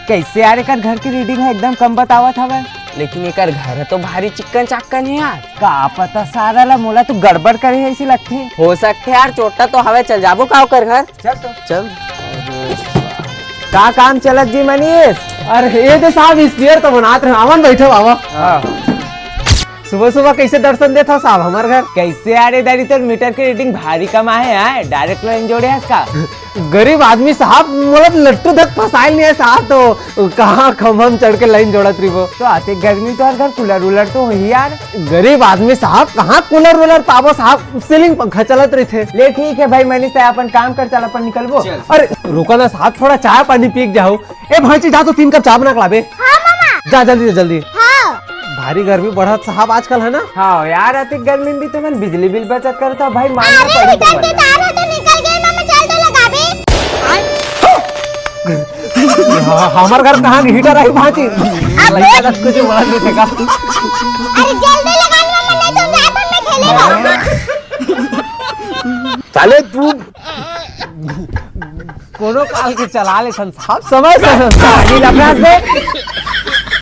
कैसे यार एक घर की रीडिंग है एकदम कम बतावत हवे। लेकिन एक घर तो भारी चिक्कन चाक्कन है यार। का पता सारा ला मोला तो गड़बड़ करे ऐसी लगती। हो सकते यार चोटा तो हवे चल जाबो का कर घर। चल तो चल का काम चलत जी मनीष। अरे ये तो साहब स्पीयर तो बनात रहे आवन बैठो बाबा। सुबह सुबह कैसे दर्शन देता साहब हमारे घर। कैसे यार इधर तो मीटर की रीडिंग भारी कम आए है डायरेक्ट लाइन जोड़े है इसका। गरीब आदमी साहब मतलब लट्टू तक फसाइल नहीं है साहब तो कहाँ खम्भम चढ़ के लाइन जोड़त रही वो। तो आते गर्मी तो हर घर कूलर वूलर तो हो ही यार। गरीब आदमी साहब कहाँ कूलर वूलर पावो साहब सीलिंग पंखा चलत रही थे। ले ठीक है भाई मनीष अपन काम कर चल अपन निकलबो। अरे रुको ना साहब थोड़ा चाय पानी पी जाओ। ए भाई जा तो 3 कप चाय बना के लाबे। हाँ मामा। जा जल्दी जल्दी। हाँ। भारी गर्मी बढ़त साहब आजकल है ना। हाँ यार आते गर्मी में भी तो मैं बिजली बिल बचत करता भाई मानना अरे पड़ी इधर से तार तो निकल गए मामा चल तो लगा बे। हमारे घर कहाँ हीटर आई भांची लड़का का कुछ बड़ा नहीं थे का। अरे जल्दी लगा मामा नहीं तो जापन में खेलेगा। चले तू कोनो काल के चला ले साहब समय से पानी लपरास दे।